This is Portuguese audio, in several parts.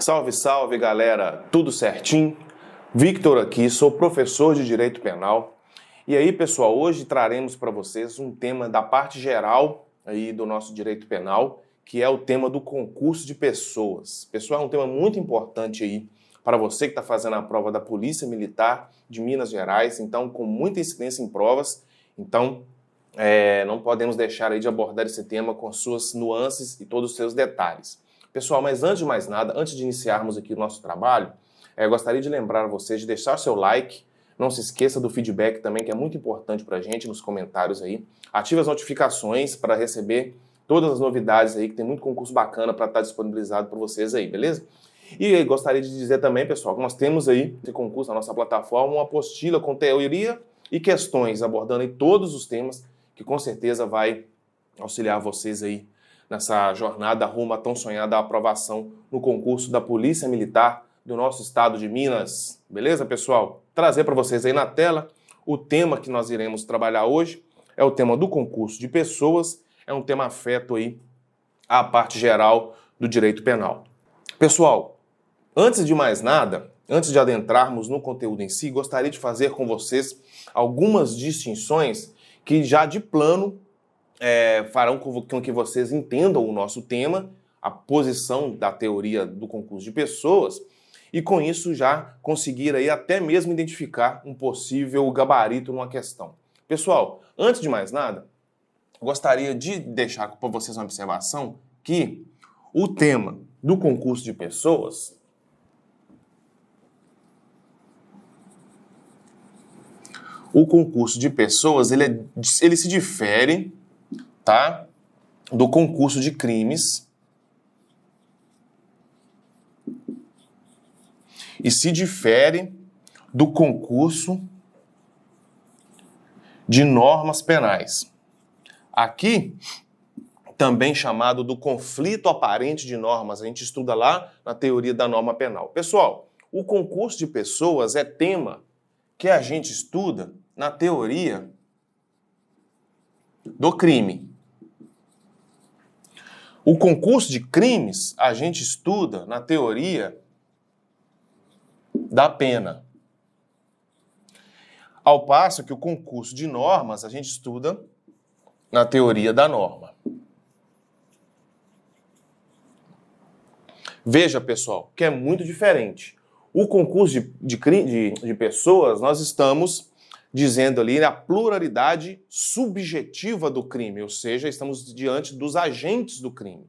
Salve, salve, galera! Tudo certinho? Victor aqui, sou professor de Direito Penal. E aí, pessoal, hoje traremos para vocês um tema da parte geral aí do nosso Direito Penal, que é o tema do concurso de pessoas. Pessoal, é um tema muito importante aí para você que está fazendo a prova da Polícia Militar de Minas Gerais, então com muita incidência em provas, então não podemos deixar aí de abordar esse tema com suas nuances e todos os seus detalhes. Pessoal, mas antes de mais nada, antes de iniciarmos aqui o nosso trabalho, gostaria de lembrar a vocês de deixar seu like, não se esqueça do feedback também, que é muito importante para a gente, nos comentários aí. Ative as notificações para receber todas as novidades aí, que tem muito concurso bacana para estar disponibilizado para vocês aí, beleza? E aí, gostaria de dizer também, pessoal, que nós temos aí esse concurso na nossa plataforma, uma apostila com teoria e questões, abordando aí todos os temas, que com certeza vai auxiliar vocês aí nessa jornada rumo à tão sonhada aprovação no concurso da Polícia Militar do nosso estado de Minas. Beleza, pessoal? Trazer para vocês aí na tela o tema que nós iremos trabalhar hoje, é o tema do concurso de pessoas, é um tema afeto aí à parte geral do direito penal. Pessoal, antes de mais nada, antes de adentrarmos no conteúdo em si, gostaria de fazer com vocês algumas distinções que já de plano farão com que vocês entendam o nosso tema, a posição da teoria do concurso de pessoas, e com isso já conseguir aí até mesmo identificar um possível gabarito numa questão. Pessoal, antes de mais nada, gostaria de deixar para vocês uma observação que o tema do concurso de pessoas ele se difere, tá, do concurso de crimes e se difere do concurso de normas penais. Aqui, também chamado do conflito aparente de normas, a gente estuda lá na teoria da norma penal. Pessoal, o concurso de pessoas é tema que a gente estuda na teoria do crime. O concurso de crimes a gente estuda na teoria da pena. Ao passo que o concurso de normas a gente estuda na teoria da norma. Veja, pessoal, que é muito diferente. O concurso de pessoas, nós estamos dizendo ali a pluralidade subjetiva do crime, ou seja, estamos diante dos agentes do crime.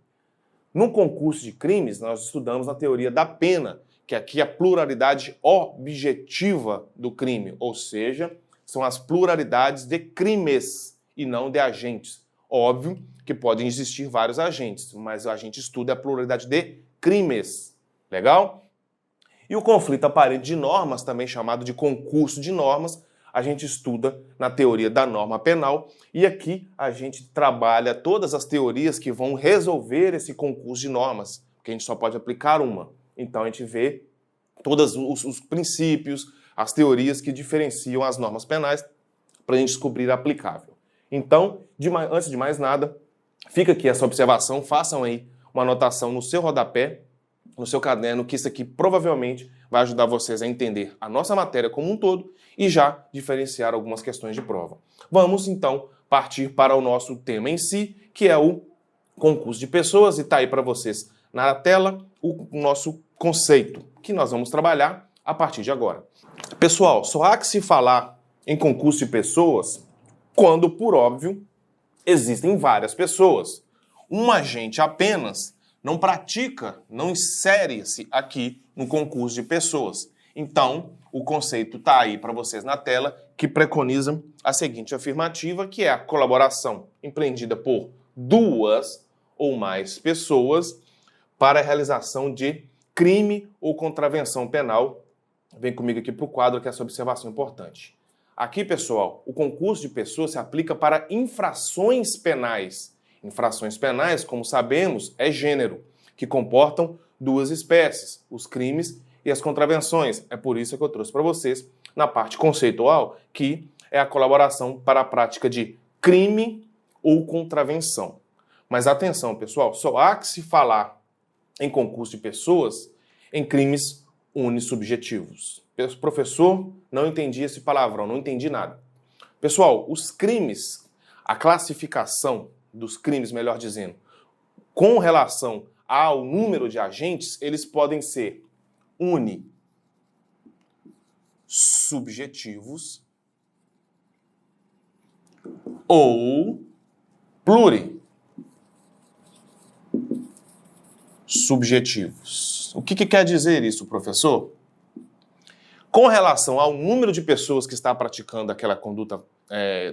No concurso de crimes, nós estudamos na teoria da pena, que aqui é a pluralidade objetiva do crime, ou seja, são as pluralidades de crimes e não de agentes. Óbvio que podem existir vários agentes, mas a gente estuda a pluralidade de crimes. Legal? E o conflito aparente de normas, também chamado de concurso de normas, a gente estuda na teoria da norma penal e aqui a gente trabalha todas as teorias que vão resolver esse concurso de normas, porque a gente só pode aplicar uma. Então a gente vê todos os princípios, as teorias que diferenciam as normas penais para a gente descobrir a aplicável. Então, antes de mais nada, fica aqui essa observação, façam aí uma anotação no seu rodapé, no seu caderno, que isso aqui provavelmente vai ajudar vocês a entender a nossa matéria como um todo e já diferenciar algumas questões de prova. Vamos, então, partir para o nosso tema em si, que é o concurso de pessoas, e está aí para vocês na tela o nosso conceito, que nós vamos trabalhar a partir de agora. Pessoal, só há que se falar em concurso de pessoas quando, por óbvio, existem várias pessoas. Um agente apenas não pratica, não insere-se aqui no concurso de pessoas. Então, o conceito está aí para vocês na tela, que preconiza a seguinte afirmativa, que é a colaboração empreendida por duas ou mais pessoas para a realização de crime ou contravenção penal. Vem comigo aqui para o quadro, que é essa observação importante. Aqui, pessoal, o concurso de pessoas se aplica para infrações penais. Infrações penais, como sabemos, é gênero, que comportam duas espécies, os crimes e as contravenções. É por isso que eu trouxe para vocês, na parte conceitual, que é a colaboração para a prática de crime ou contravenção. Mas atenção, pessoal, só há que se falar em concurso de pessoas em crimes unissubjetivos. Professor, não entendi esse palavrão, não entendi nada. Pessoal, os crimes, a classificação dos crimes, melhor dizendo, com relação ao número de agentes, eles podem ser unissubjetivos ou plurissubjetivos. O que quer dizer isso, professor? Com relação ao número de pessoas que está praticando aquela conduta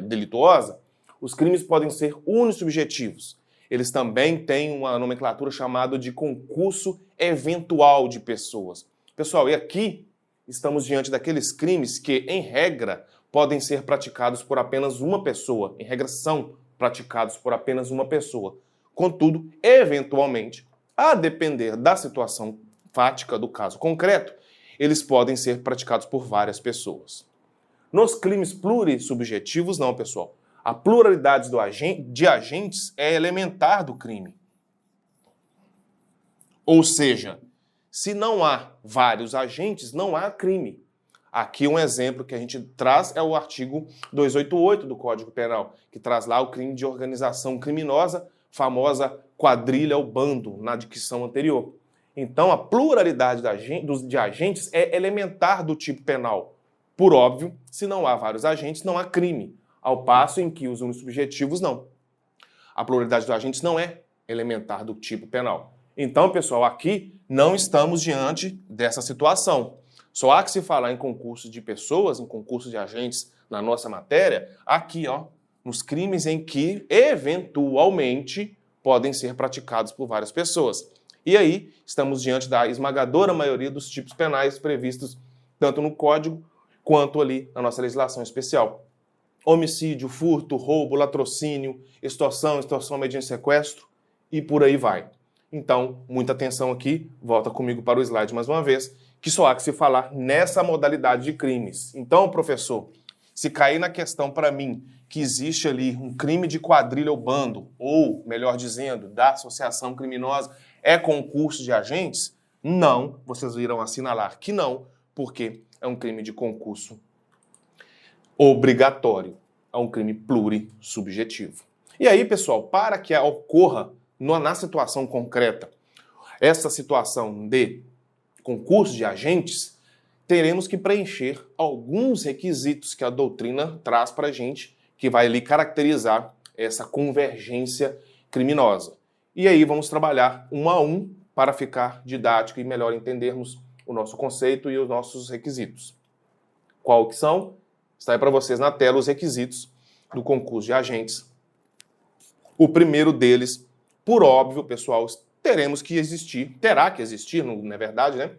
delituosa, os crimes podem ser unissubjetivos. Eles também têm uma nomenclatura chamada de concurso eventual de pessoas. Pessoal, e aqui estamos diante daqueles crimes que, em regra, podem ser praticados por apenas uma pessoa. Em regra, são praticados por apenas uma pessoa. Contudo, eventualmente, a depender da situação fática do caso concreto, eles podem ser praticados por várias pessoas. Nos crimes plurissubjetivos, não, pessoal. A pluralidade de agentes é elementar do crime. Ou seja, se não há vários agentes, não há crime. Aqui um exemplo que a gente traz é o artigo 288 do Código Penal, que traz lá o crime de organização criminosa, famosa quadrilha ou bando, na dicção anterior. Então, a pluralidade de agentes é elementar do tipo penal. Por óbvio, se não há vários agentes, não há crime, ao passo em que os unissubjetivos não. A pluralidade de agentes não é elementar do tipo penal. Então, pessoal, aqui não estamos diante dessa situação. Só há que se falar em concurso de pessoas, em concurso de agentes na nossa matéria, aqui, ó, nos crimes em que, eventualmente, podem ser praticados por várias pessoas. E aí, estamos diante da esmagadora maioria dos tipos penais previstos tanto no Código quanto ali na nossa legislação especial. Homicídio, furto, roubo, latrocínio, extorsão mediante sequestro e por aí vai. Então, muita atenção aqui, volta comigo para o slide mais uma vez, que só há que se falar nessa modalidade de crimes. Então, professor, se cair na questão para mim que existe ali um crime de quadrilha ou bando, ou, melhor dizendo, da associação criminosa, é concurso de agentes? Não, vocês irão assinalar que não, porque é um crime de concurso obrigatório, é um crime plurissubjetivo. E aí, pessoal, para que ocorra na situação concreta essa situação de concurso de agentes, teremos que preencher alguns requisitos que a doutrina traz para a gente, que vai ali caracterizar essa convergência criminosa. E aí vamos trabalhar um a um para ficar didático e melhor entendermos o nosso conceito e os nossos requisitos. Qual que são? Está aí para vocês na tela os requisitos do concurso de agentes. O primeiro deles, por óbvio, pessoal, terá que existir, não é verdade, né?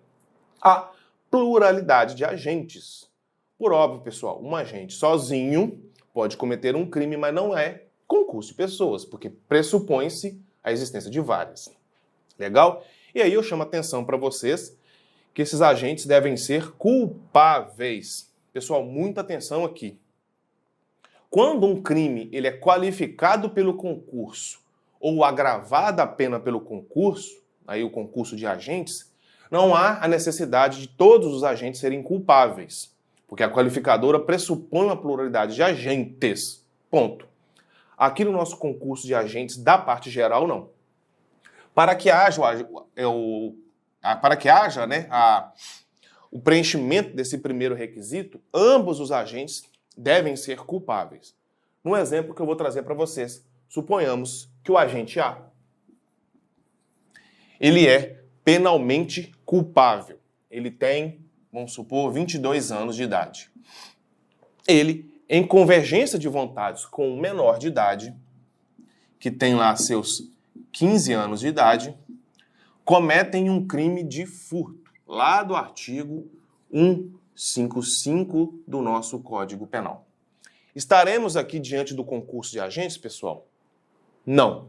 A pluralidade de agentes. Por óbvio, pessoal, um agente sozinho pode cometer um crime, mas não é concurso de pessoas, porque pressupõe-se a existência de várias. Legal? E aí eu chamo a atenção para vocês que esses agentes devem ser culpáveis. Pessoal, muita atenção aqui. Quando um crime ele é qualificado pelo concurso ou agravada a pena pelo concurso, aí o concurso de agentes, não há a necessidade de todos os agentes serem culpáveis, porque a qualificadora pressupõe uma pluralidade de agentes. Ponto. Aqui no nosso concurso de agentes, da parte geral, não. Para que haja o preenchimento desse primeiro requisito, ambos os agentes devem ser culpáveis. No exemplo que eu vou trazer para vocês, suponhamos que o agente A ele é penalmente culpável. Ele tem, vamos supor, 22 anos de idade. Ele, em convergência de vontades com um menor de idade, que tem lá seus 15 anos de idade, cometem um crime de furto, lá do artigo 155 do nosso Código Penal. Estaremos aqui diante do concurso de agentes, pessoal? Não.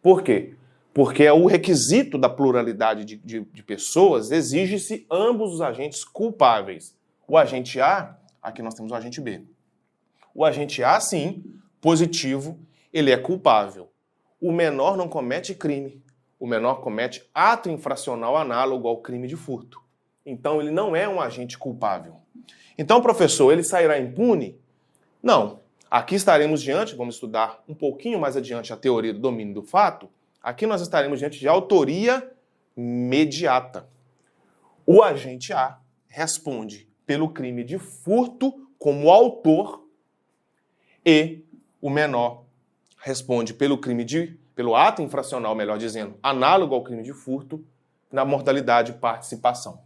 Por quê? Porque o requisito da pluralidade de pessoas exige-se ambos os agentes culpáveis. O agente A, aqui nós temos o agente B. O agente A, sim, positivo, ele é culpável. O menor não comete crime. o menor comete ato infracional análogo ao crime de furto. Então, ele não é um agente culpável. Então, professor, ele sairá impune? Não. Aqui estaremos diante, vamos estudar um pouquinho mais adiante a teoria do domínio do fato, aqui nós estaremos diante de autoria mediata. O agente A responde pelo crime de furto como autor e o menor responde pelo ato infracional, melhor dizendo, análogo ao crime de furto, na modalidade participação.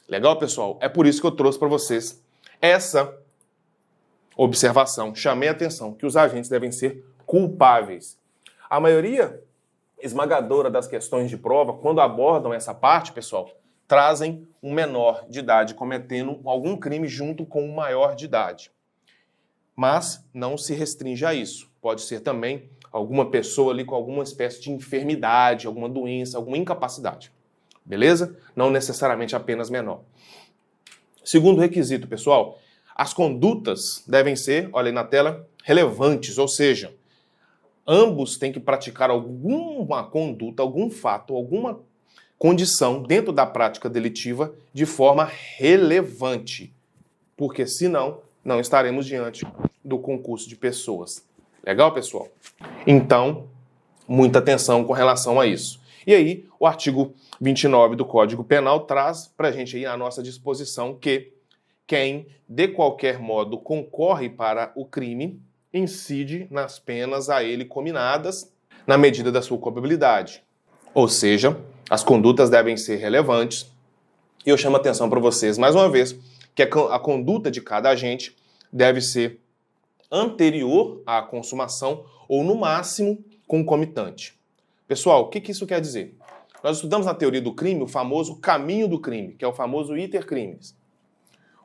Legal, pessoal? É por isso que eu trouxe para vocês essa observação. Chamei a atenção que os agentes devem ser culpáveis. A maioria esmagadora das questões de prova, quando abordam essa parte, pessoal, trazem um menor de idade cometendo algum crime junto com um maior de idade. Mas não se restringe a isso. Pode ser também alguma pessoa ali com alguma espécie de enfermidade, alguma doença, alguma incapacidade. Beleza? Não necessariamente apenas menor. Segundo requisito, pessoal, as condutas devem ser, olha aí na tela, relevantes, ou seja, ambos têm que praticar alguma conduta, algum fato, alguma condição dentro da prática delitiva de forma relevante. Porque senão, não estaremos diante do concurso de pessoas. Legal, pessoal? Então, muita atenção com relação a isso. E aí, o artigo 29 do Código Penal traz para a gente aí à nossa disposição que quem, de qualquer modo, concorre para o crime, incide nas penas a ele cominadas na medida da sua culpabilidade. Ou seja, as condutas devem ser relevantes. E eu chamo a atenção para vocês, mais uma vez, que a conduta de cada agente deve ser anterior à consumação ou, no máximo, concomitante. Pessoal, o que isso quer dizer? Nós estudamos na teoria do crime o famoso caminho do crime, que é o famoso iter criminis.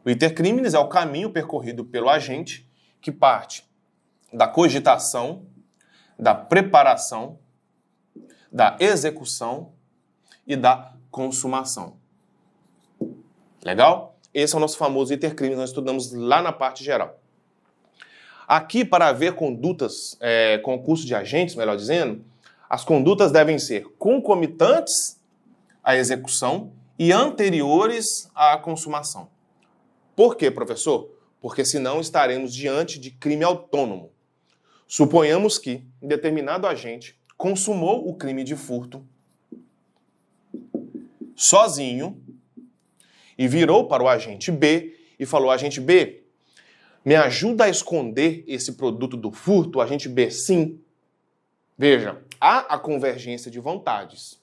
O iter criminis é o caminho percorrido pelo agente que parte da cogitação, da preparação, da execução e da consumação. Legal? Esse é o nosso famoso iter criminis, nós estudamos lá na parte geral. Aqui, para haver condutas, concurso de agentes, melhor dizendo, as condutas devem ser concomitantes à execução e anteriores à consumação. Por quê, professor? Porque senão estaremos diante de crime autônomo. Suponhamos que um determinado agente consumou o crime de furto sozinho e virou para o agente B e falou: agente B, me ajuda a esconder esse produto do furto? Agente B, sim. Veja, há a convergência de vontades.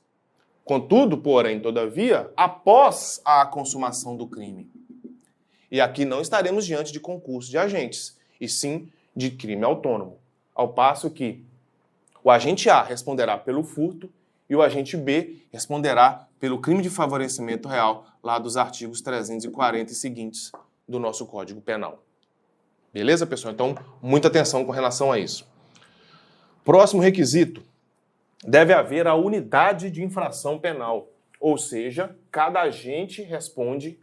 Contudo, porém, todavia, após a consumação do crime. E aqui não estaremos diante de concurso de agentes, e sim de crime autônomo. Ao passo que o agente A responderá pelo furto e o agente B responderá pelo crime de favorecimento real, lá dos artigos 340 e seguintes do nosso Código Penal. Beleza, pessoal? Então, muita atenção com relação a isso. Próximo requisito. Deve haver a unidade de infração penal. Ou seja, cada agente responde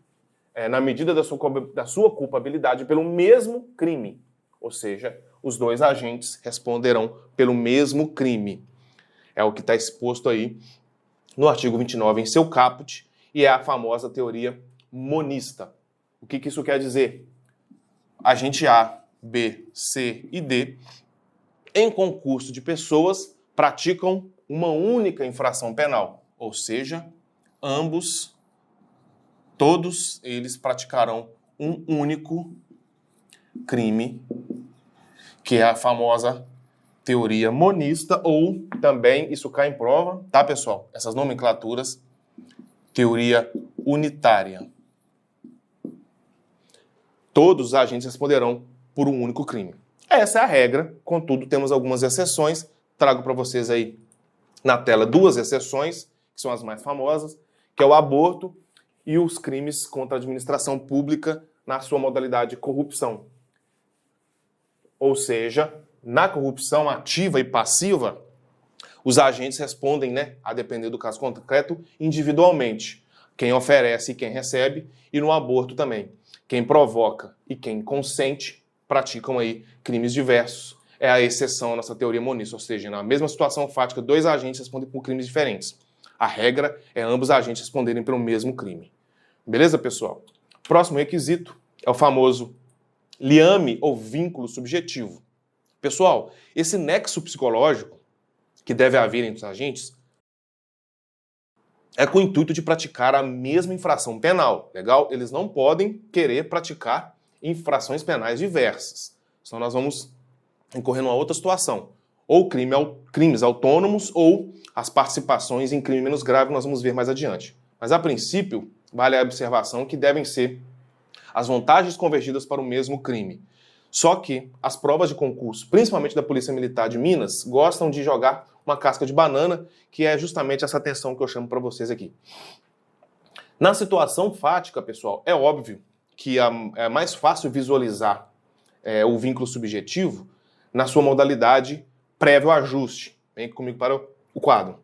na medida da sua culpabilidade pelo mesmo crime. Ou seja, os dois agentes responderão pelo mesmo crime. É o que está exposto aí no artigo 29 em seu caput e é a famosa teoria monista. O que isso quer dizer? Agente A, B, C e D, em concurso de pessoas, praticam uma única infração penal. Ou seja, todos eles praticarão um único crime, que é a famosa teoria monista, ou também, isso cai em prova, tá, pessoal? Essas nomenclaturas, teoria unitária. Todos os agentes responderão por um único crime. Essa é a regra, contudo, temos algumas exceções. Trago para vocês aí na tela duas exceções, que são as mais famosas, que é o aborto e os crimes contra a administração pública na sua modalidade de corrupção. Ou seja, na corrupção ativa e passiva, os agentes respondem, a depender do caso concreto, individualmente. Quem oferece e quem recebe, e no aborto também. Quem provoca e quem consente praticam aí crimes diversos. é a exceção à nossa teoria monística, ou seja, na mesma situação fática, dois agentes respondem por crimes diferentes. A regra é ambos os agentes responderem pelo mesmo crime. Beleza, pessoal? Próximo requisito é o famoso liame ou vínculo subjetivo. Pessoal, esse nexo psicológico que deve haver entre os agentes é com o intuito de praticar a mesma infração penal, legal? Eles não podem querer praticar infrações penais diversas. Senão nós vamos incorrer numa outra situação. Ou crimes autônomos ou as participações em crime menos grave, nós vamos ver mais adiante. Mas a princípio, vale a observação que devem ser as vantagens convergidas para o mesmo crime. Só que as provas de concurso, principalmente da Polícia Militar de Minas, gostam de jogar uma casca de banana, que é justamente essa tensão que eu chamo para vocês aqui. Na situação fática, pessoal, é óbvio que é mais fácil visualizar o vínculo subjetivo na sua modalidade prévio ajuste. Vem comigo para o quadro.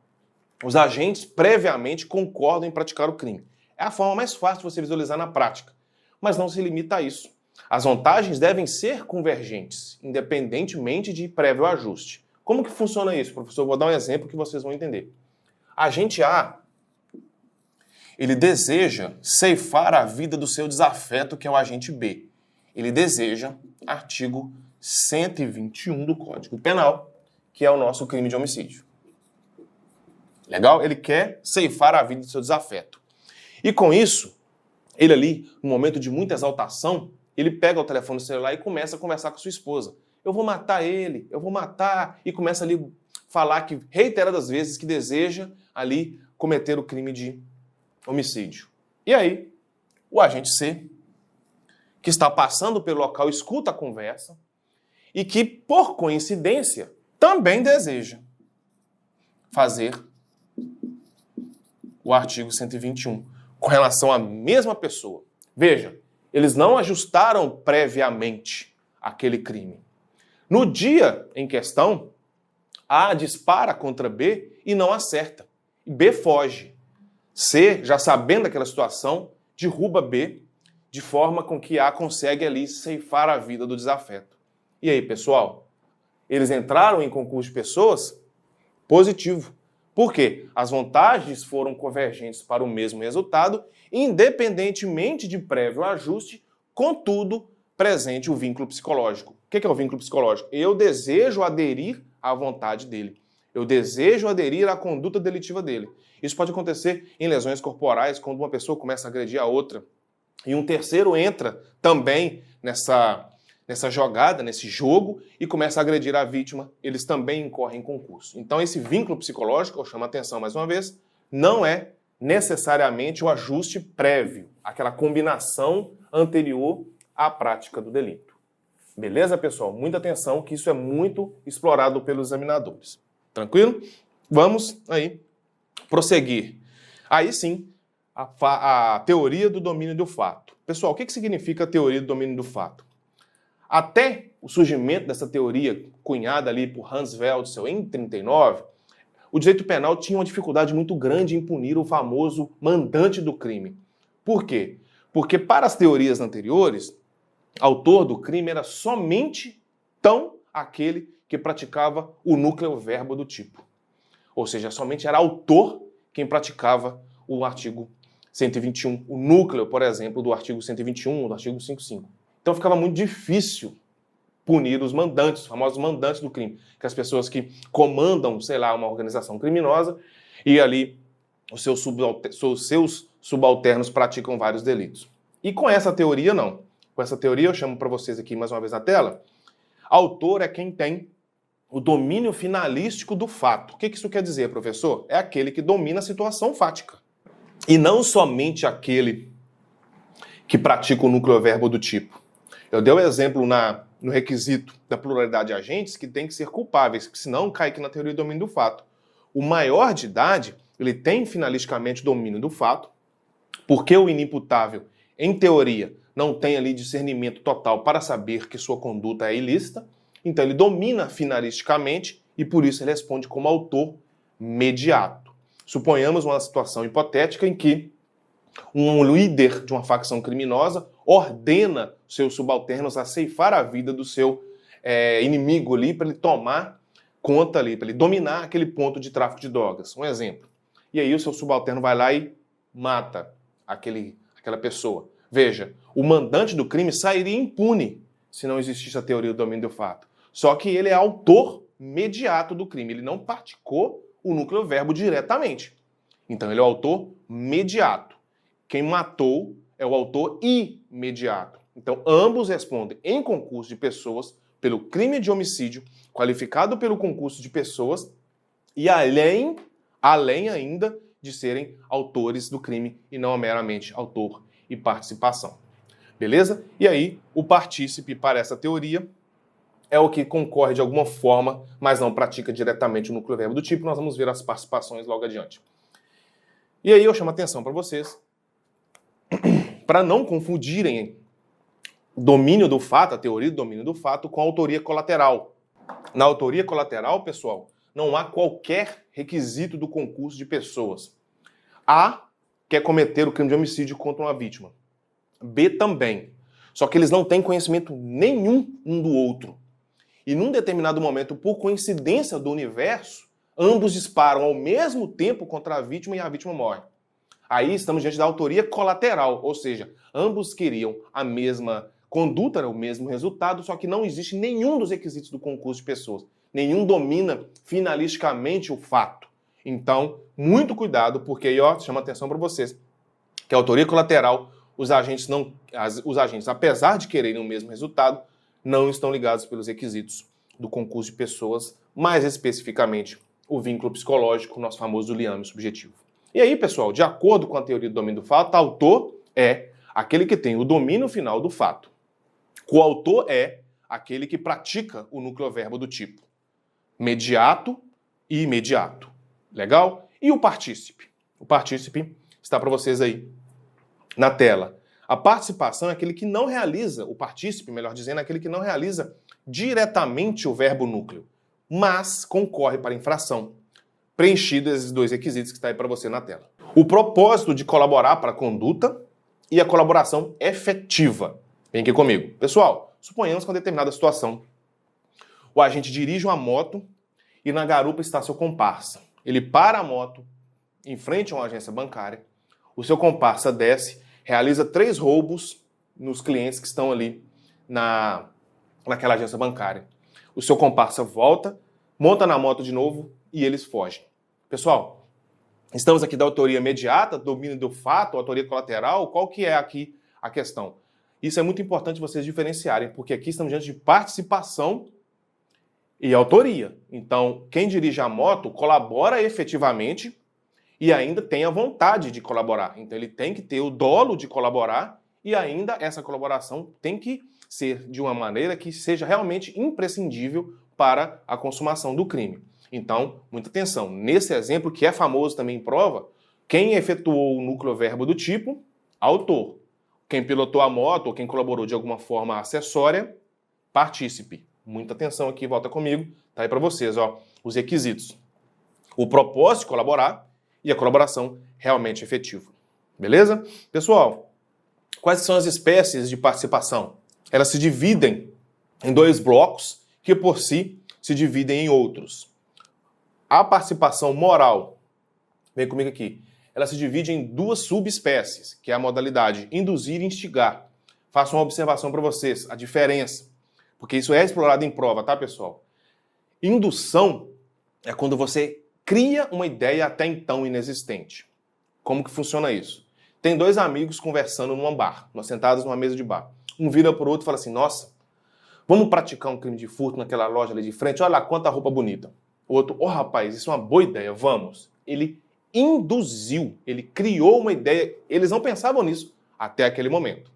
Os agentes previamente concordam em praticar o crime. É a forma mais fácil de você visualizar na prática, mas não se limita a isso. As vantagens devem ser convergentes, independentemente de prévio ajuste. Como que funciona isso, professor? Vou dar um exemplo que vocês vão entender. Agente A, ele deseja ceifar a vida do seu desafeto, que é o agente B. Ele deseja artigo 121 do Código Penal, que é o nosso crime de homicídio. Legal? Ele quer ceifar a vida do seu desafeto. E com isso, ele ali, no momento de muita exaltação, ele pega o telefone celular e começa a conversar com sua esposa. Eu vou matar ele, eu vou matar, e começa ali a falar que reiteradas vezes que deseja ali cometer o crime de homicídio. E aí, o agente C, que está passando pelo local, escuta a conversa e que, por coincidência, também deseja fazer o artigo 121 com relação à mesma pessoa. Veja, eles não ajustaram previamente aquele crime. No dia em questão, A dispara contra B e não acerta. B foge. C, já sabendo daquela situação, derruba B de forma com que A consegue ali ceifar a vida do desafeto. E aí, pessoal? Eles entraram em concurso de pessoas? Positivo. Por quê? As vantagens foram convergentes para o mesmo resultado, independentemente de prévio ajuste, contudo, presente o vínculo psicológico. O que é o vínculo psicológico? Eu desejo aderir à vontade dele. Eu desejo aderir à conduta delitiva dele. Isso pode acontecer em lesões corporais, quando uma pessoa começa a agredir a outra. E um terceiro entra também nessa jogada, nesse jogo, e começa a agredir a vítima. Eles também incorrem em concurso. Então esse vínculo psicológico, eu chamo a atenção mais uma vez, não é necessariamente o ajuste prévio, aquela combinação anterior à prática do delito. Beleza, pessoal? Muita atenção, que isso é muito explorado pelos examinadores. Tranquilo? Vamos aí prosseguir. Aí sim, a teoria do domínio do fato. Pessoal, o que significa a teoria do domínio do fato? Até o surgimento dessa teoria, cunhada ali por Hans Welzel em 1939, o direito penal tinha uma dificuldade muito grande em punir o famoso mandante do crime. Por quê? Porque para as teorias anteriores, autor do crime era somente aquele que praticava o núcleo verbo do tipo. Ou seja, somente era autor quem praticava o artigo 121, o núcleo, por exemplo, do artigo 121, do artigo 55. Então ficava muito difícil punir os mandantes, os famosos mandantes do crime, que as pessoas que comandam, sei lá, uma organização criminosa e ali os seus subalternos praticam vários delitos. E com essa teoria, não. Com essa teoria, eu chamo para vocês aqui mais uma vez na tela, autor é quem tem o domínio finalístico do fato. O que isso quer dizer, professor? É aquele que domina a situação fática. E não somente aquele que pratica o núcleo verbo do tipo. Eu dei o exemplo no requisito da pluralidade de agentes que tem que ser culpáveis, porque senão cai aqui na teoria do domínio do fato. O maior de idade, ele tem finalisticamente o domínio do fato, porque o inimputável, em teoria, não tem ali discernimento total para saber que sua conduta é ilícita, então ele domina finalisticamente e por isso ele responde como autor mediato. Suponhamos uma situação hipotética em que um líder de uma facção criminosa ordena seus subalternos a ceifar a vida do seu inimigo ali para ele tomar conta ali, para ele dominar aquele ponto de tráfico de drogas. Um exemplo. E aí o seu subalterno vai lá e mata aquela pessoa. Veja, o mandante do crime sairia impune se não existisse a teoria do domínio do fato. Só que ele é autor imediato do crime, ele não praticou o núcleo verbo diretamente. Então ele é o autor imediato. Quem matou é o autor imediato. Então ambos respondem em concurso de pessoas pelo crime de homicídio, qualificado pelo concurso de pessoas e além ainda de serem autores do crime e não meramente autor e participação. Beleza? E aí, o partícipe para essa teoria é o que concorre de alguma forma, mas não pratica diretamente o núcleo verbo do tipo. Nós vamos ver as participações logo adiante. E aí eu chamo a atenção para vocês, para não confundirem o domínio do fato, a teoria do domínio do fato, com a autoria colateral. Na autoria colateral, pessoal, não há qualquer requisito do concurso de pessoas. A quer cometer o crime de homicídio contra uma vítima. B também. Só que eles não têm conhecimento nenhum um do outro. E num determinado momento, por coincidência do universo, ambos disparam ao mesmo tempo contra a vítima e a vítima morre. Aí estamos diante da autoria colateral, ou seja, ambos queriam a mesma conduta, o mesmo resultado, só que não existe nenhum dos requisitos do concurso de pessoas. Nenhum domina finalisticamente o fato. Então, muito cuidado, porque aí, chama atenção para vocês, que a autoria colateral, os agentes, apesar de quererem o mesmo resultado, não estão ligados pelos requisitos do concurso de pessoas, mais especificamente o vínculo psicológico, o nosso famoso liame subjetivo. E aí, pessoal, de acordo com a teoria do domínio do fato, autor é aquele que tem o domínio final do fato. Coautor é aquele que pratica o núcleo verbo do tipo mediato e imediato. Legal? E o partícipe? O partícipe está para vocês aí na tela. A participação é aquele que não realiza, o partícipe, melhor dizendo, é aquele que não realiza diretamente o verbo núcleo, mas concorre para a infração, preenchidos esses dois requisitos que está aí para você na tela. O propósito de colaborar para a conduta e a colaboração efetiva. Vem aqui comigo. Pessoal, suponhamos que em uma determinada situação, o agente dirige uma moto e na garupa está seu comparsa. Ele para a moto em frente a uma agência bancária, o seu comparsa desce, realiza 3 roubos nos clientes que estão ali naquela agência bancária. O seu comparsa volta, monta na moto de novo e eles fogem. Pessoal, estamos aqui da autoria imediata, domínio do fato, autoria colateral, qual que é aqui a questão? Isso é muito importante vocês diferenciarem, porque aqui estamos diante de participação e autoria. Então, quem dirige a moto colabora efetivamente e ainda tem a vontade de colaborar. Então, ele tem que ter o dolo de colaborar e ainda essa colaboração tem que ser de uma maneira que seja realmente imprescindível para a consumação do crime. Então, muita atenção. Nesse exemplo, que é famoso também em prova, quem efetuou o núcleo verbo do tipo? Autor. Quem pilotou a moto ou quem colaborou de alguma forma acessória? Partícipe. Muita atenção aqui, volta comigo. Tá aí para vocês, os requisitos. O propósito de colaborar e a colaboração realmente efetiva. Beleza? Pessoal, quais são as espécies de participação? Elas se dividem em 2 blocos que, por si, se dividem em outros. A participação moral, vem comigo aqui, ela se divide em 2 subespécies, que é a modalidade induzir e instigar. Faço uma observação para vocês, a diferença, porque isso é explorado em prova, tá, pessoal? Indução é quando você cria uma ideia até então inexistente. Como que funciona isso? Tem 2 amigos conversando num bar, sentados numa mesa de bar. Um vira pro outro e fala assim, nossa, vamos praticar um crime de furto naquela loja ali de frente, olha lá quanta roupa bonita. O outro, rapaz, isso é uma boa ideia, vamos. Ele induziu, ele criou uma ideia, eles não pensavam nisso até aquele momento.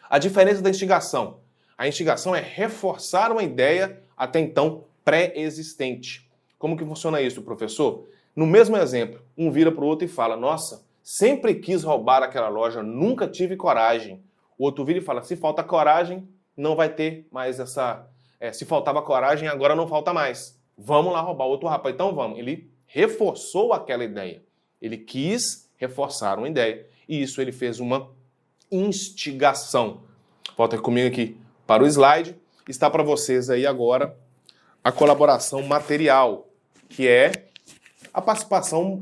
A diferença da instigação. A instigação é reforçar uma ideia até então pré-existente. Como que funciona isso, professor? No mesmo exemplo, um vira para o outro e fala, nossa, sempre quis roubar aquela loja, nunca tive coragem. O outro vira e fala, se falta coragem, não vai ter mais essa... se faltava coragem, agora não falta mais. Vamos lá roubar o outro rapaz. Então vamos. Ele reforçou aquela ideia. Ele quis reforçar uma ideia. E isso ele fez uma instigação. Volta comigo aqui para o slide. está para vocês aí agora a colaboração material, que é a participação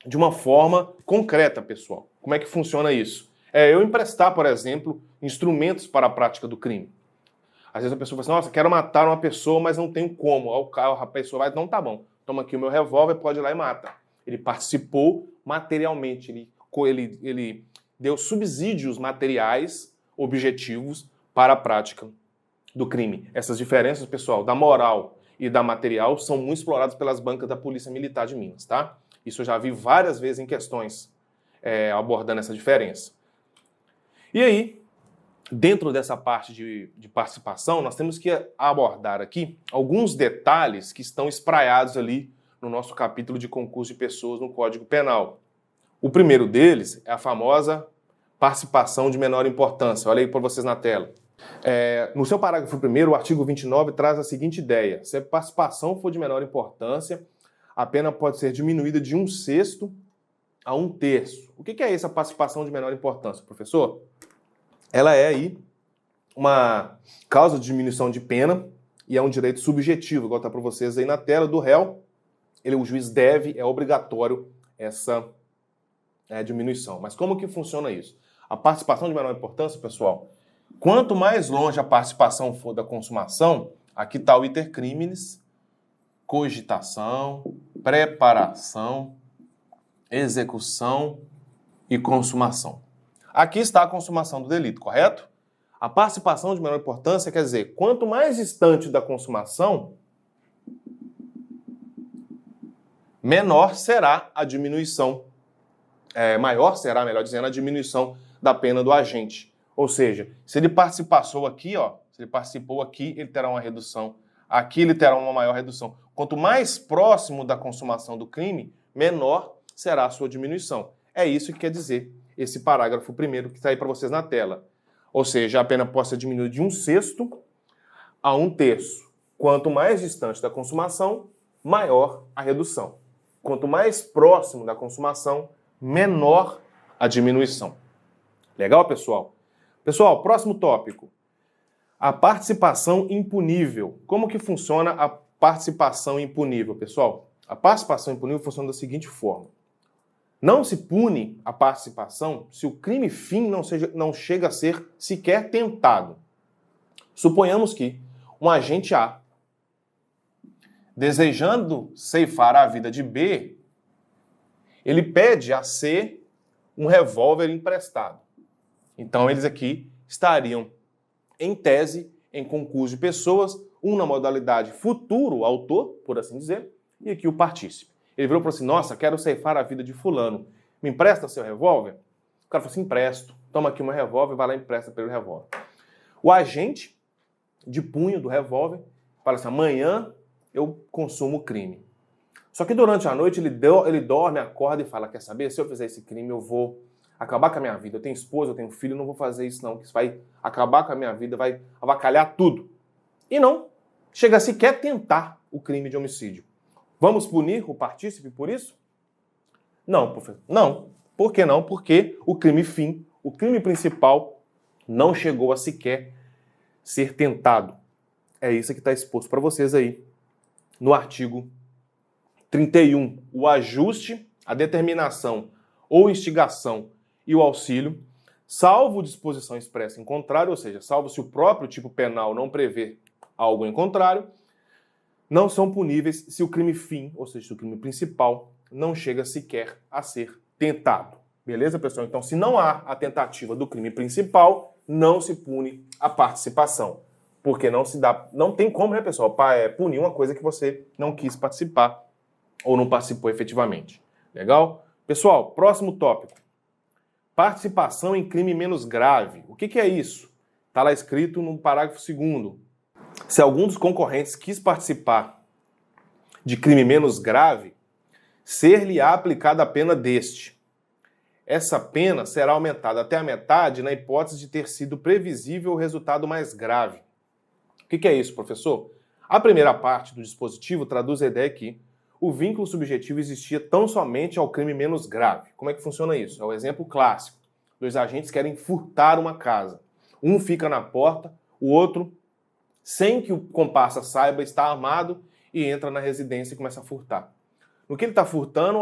de uma forma concreta, pessoal. Como é que funciona isso? Eu emprestar, por exemplo, instrumentos para a prática do crime. Às vezes a pessoa fala assim, nossa, quero matar uma pessoa, mas não tenho como. Aí a pessoa vai, não, tá bom, toma aqui o meu revólver, pode ir lá e mata. Ele participou materialmente, ele deu subsídios materiais, objetivos, para a prática do crime. Essas diferenças, pessoal, da moral e da material são muito exploradas pelas bancas da Polícia Militar de Minas, tá? Isso eu já vi várias vezes em questões abordando essa diferença. E aí, dentro dessa parte de participação, nós temos que abordar aqui alguns detalhes que estão espraiados ali no nosso capítulo de concurso de pessoas no Código Penal. O primeiro deles é a famosa participação de menor importância. Olha aí para vocês na tela. No seu parágrafo 1º, o artigo 29 traz a seguinte ideia. Se a participação for de menor importância, a pena pode ser diminuída de 1/6 a 1/3. O que é essa participação de menor importância, professor? Ela é aí uma causa de diminuição de pena e é um direito subjetivo, igual está para vocês aí na tela, do réu. O juiz deve, é obrigatório essa diminuição. Mas como que funciona isso? A participação de menor importância, pessoal, quanto mais longe a participação for da consumação, aqui está o iter criminis, cogitação, preparação, execução e consumação. Aqui está a consumação do delito, correto? A participação de menor importância quer dizer, quanto mais distante da consumação, menor será a diminuição, maior será, melhor dizendo, a diminuição da pena do agente. Ou seja, se ele participou aqui, ele terá uma redução. Aqui ele terá uma maior redução. Quanto mais próximo da consumação do crime, menor será a sua diminuição. É isso que quer dizer esse parágrafo 1º que está aí para vocês na tela. Ou seja, a pena pode ser diminuída de 1/6 a 1/3. Quanto mais distante da consumação, maior a redução. Quanto mais próximo da consumação, menor a diminuição. Legal, pessoal? Pessoal, próximo tópico. A participação impunível. Como que funciona a participação impunível, pessoal? A participação impunível funciona da seguinte forma. Não se pune a participação se o crime fim não chega a ser sequer tentado. Suponhamos que um agente A, desejando ceifar a vida de B, ele pede a C um revólver emprestado. Então eles aqui estariam, em tese, em concurso de pessoas, um na modalidade futuro autor, por assim dizer, e aqui o partícipe. Ele virou e falou assim, nossa, quero ceifar a vida de fulano. Me empresta seu revólver? O cara falou assim, empresto. Toma aqui o meu revólver, vai lá e empresta pelo revólver. O agente de punho do revólver fala assim, amanhã eu consumo o crime. Só que durante a noite ele dorme, acorda e fala, quer saber, se eu fizer esse crime eu vou acabar com a minha vida. Eu tenho esposa, eu tenho filho, eu não vou fazer isso não, que isso vai acabar com a minha vida, vai avacalhar tudo. E não chega a sequer tentar o crime de homicídio. Vamos punir o partícipe por isso? Não, professor. Não. Por que não? Porque o crime fim, o crime principal, não chegou a sequer ser tentado. É isso que está exposto para vocês aí no artigo 31. O ajuste, a determinação ou instigação e o auxílio, salvo disposição expressa em contrário, ou seja, salvo se o próprio tipo penal não prever algo em contrário, não são puníveis se o crime fim, ou seja, se o crime principal, não chega sequer a ser tentado. Beleza, pessoal? Então, se não há a tentativa do crime principal, não se pune a participação. Porque não tem como, né, pessoal, punir uma coisa que você não quis participar ou não participou efetivamente. Legal? Pessoal, próximo tópico. Participação em crime menos grave. O que é isso? Está lá escrito no parágrafo 2º. Se algum dos concorrentes quis participar de crime menos grave, ser-lhe-á aplicada a pena deste. Essa pena será aumentada até a metade na hipótese de ter sido previsível o resultado mais grave. O que é isso, professor? A primeira parte do dispositivo traduz a ideia que o vínculo subjetivo existia tão somente ao crime menos grave. Como é que funciona isso? É o exemplo clássico. Dois agentes querem furtar uma casa. Um fica na porta, o outro sem que o comparsa saiba, está armado e entra na residência e começa a furtar. No que ele está furtando,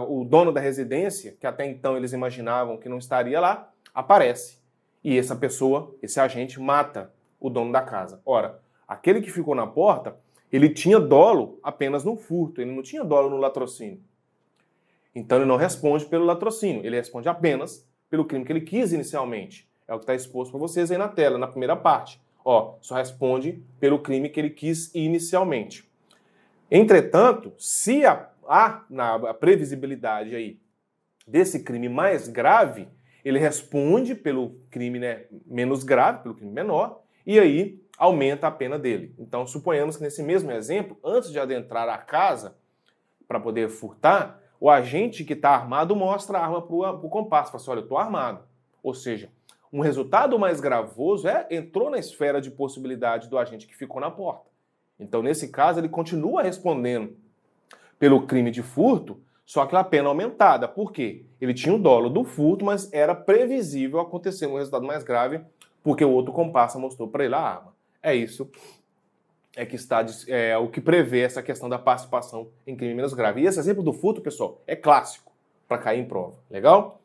o dono da residência, que até então eles imaginavam que não estaria lá, aparece. E essa pessoa, esse agente, mata o dono da casa. Ora, aquele que ficou na porta, ele tinha dolo apenas no furto, ele não tinha dolo no latrocínio. Então ele não responde pelo latrocínio, ele responde apenas pelo crime que ele quis inicialmente. É o que está exposto para vocês aí na tela, na primeira parte. Ó, só responde pelo crime que ele quis inicialmente. Entretanto, se há na previsibilidade aí desse crime mais grave, ele responde pelo crime, né, menos grave, pelo crime menor, e aí aumenta a pena dele. Então, suponhamos que nesse mesmo exemplo, antes de adentrar a casa para poder furtar, o agente que está armado mostra a arma para o comparsa, fala assim, olha, eu estou armado. Ou seja, um resultado mais gravoso entrou na esfera de possibilidade do agente que ficou na porta. Então, nesse caso, ele continua respondendo pelo crime de furto, só que a pena aumentada. Por quê? Ele tinha o dolo do furto, mas era previsível acontecer um resultado mais grave, porque o outro comparsa mostrou para ele a arma. É isso que está o que prevê essa questão da participação em crime menos grave. E esse exemplo do furto, pessoal, é clássico para cair em prova. Legal?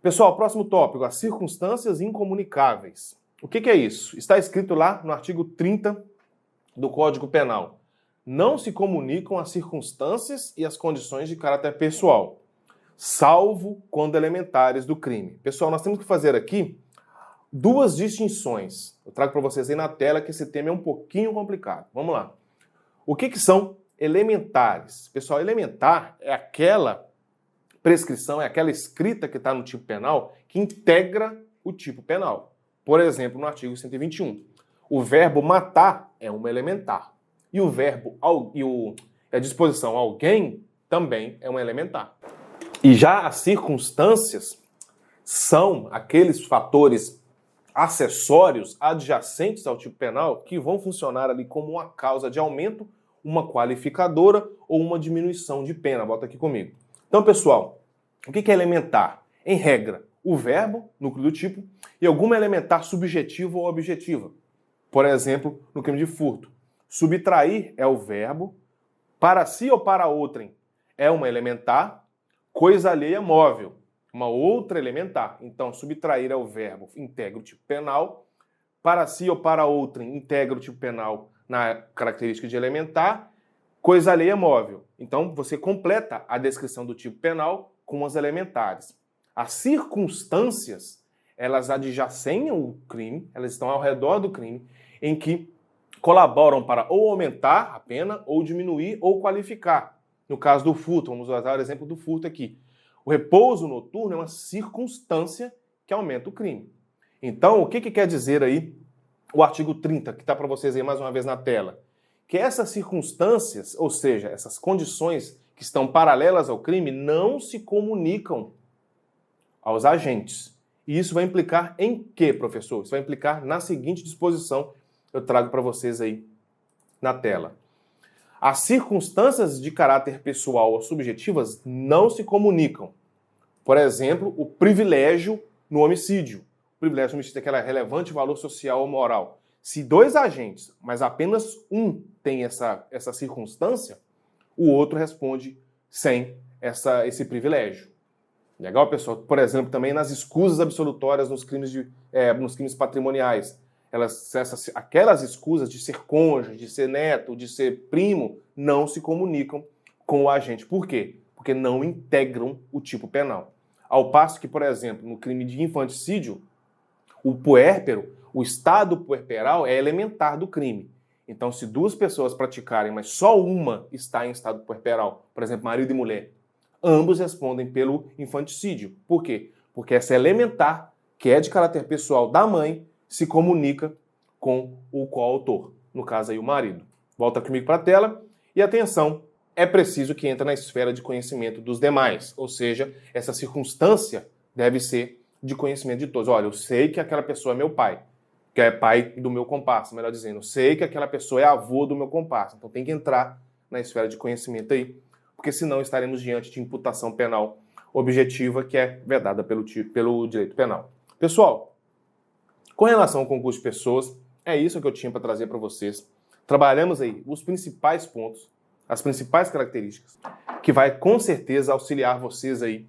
Pessoal, próximo tópico, as circunstâncias incomunicáveis. O que é isso? Está escrito lá no artigo 30 do Código Penal. Não se comunicam as circunstâncias e as condições de caráter pessoal, salvo quando elementares do crime. Pessoal, nós temos que fazer aqui duas distinções. Eu trago para vocês aí na tela que esse tema é um pouquinho complicado. Vamos lá. O que são elementares? Pessoal, elementar é aquela prescrição, é aquela escrita que está no tipo penal que integra o tipo penal. Por exemplo, no artigo 121. O verbo matar é uma elementar. E o verbo, a disposição alguém também é uma elementar. E já as circunstâncias são aqueles fatores acessórios adjacentes ao tipo penal que vão funcionar ali como uma causa de aumento, uma qualificadora ou uma diminuição de pena. Bota aqui comigo. Então, pessoal, o que é elementar? Em regra, o verbo, núcleo do tipo, e alguma elementar subjetiva ou objetiva. Por exemplo, no crime de furto. Subtrair é o verbo, para si ou para outrem é uma elementar, coisa alheia móvel, uma outra elementar. Então, subtrair é o verbo, integra o tipo penal, para si ou para outrem integra o tipo penal na característica de elementar, coisa alheia móvel. Então, você completa a descrição do tipo penal com as elementares. As circunstâncias, elas adjacem o crime, elas estão ao redor do crime, em que colaboram para ou aumentar a pena, ou diminuir, ou qualificar. No caso do furto, vamos usar o exemplo do furto aqui. O repouso noturno é uma circunstância que aumenta o crime. Então, o que quer dizer aí o artigo 30, que está para vocês aí mais uma vez na tela? Que essas circunstâncias, ou seja, essas condições que estão paralelas ao crime, não se comunicam aos agentes. E isso vai implicar em quê, professor? Isso vai implicar na seguinte disposição, eu trago para vocês aí na tela. As circunstâncias de caráter pessoal ou subjetivas não se comunicam. Por exemplo, o privilégio no homicídio. O privilégio no homicídio é aquele relevante valor social ou moral. Se dois agentes, mas apenas um tem essa circunstância, o outro responde sem esse privilégio. Legal, pessoal? Por exemplo, também nas escusas absolutórias nos crimes patrimoniais. Aquelas escusas de ser cônjuge, de ser neto, de ser primo, não se comunicam com o agente. Por quê? Porque não integram o tipo penal. Ao passo que, por exemplo, no crime de infanticídio, o puérpero, o estado puerperal é elementar do crime. Então, se duas pessoas praticarem, mas só uma está em estado puerperal, por exemplo, marido e mulher, ambos respondem pelo infanticídio. Por quê? Porque essa elementar, que é de caráter pessoal da mãe, se comunica com o coautor, no caso aí o marido. Volta comigo para a tela e atenção, é preciso que entre na esfera de conhecimento dos demais, ou seja, essa circunstância deve ser de conhecimento de todos. Olha, eu sei que aquela pessoa é meu pai, que é pai do meu comparsa, melhor dizendo, eu sei que aquela pessoa é avô do meu comparsa, então tem que entrar na esfera de conhecimento aí, porque senão estaremos diante de imputação penal objetiva que é vedada pelo direito penal. Pessoal, com relação ao concurso de pessoas, é isso que eu tinha para trazer para vocês. Trabalhamos aí os principais pontos, as principais características, que vai com certeza auxiliar vocês aí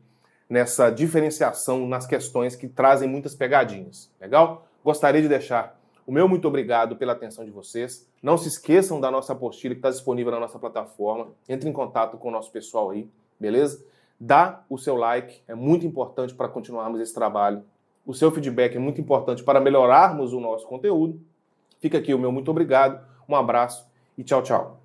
nessa diferenciação nas questões que trazem muitas pegadinhas. Legal? Gostaria de deixar o meu muito obrigado pela atenção de vocês. Não se esqueçam da nossa apostila que está disponível na nossa plataforma. Entre em contato com o nosso pessoal aí, beleza? Dá o seu like, é muito importante para continuarmos esse trabalho. O seu feedback é muito importante para melhorarmos o nosso conteúdo. Fica aqui o meu muito obrigado, um abraço e tchau, tchau.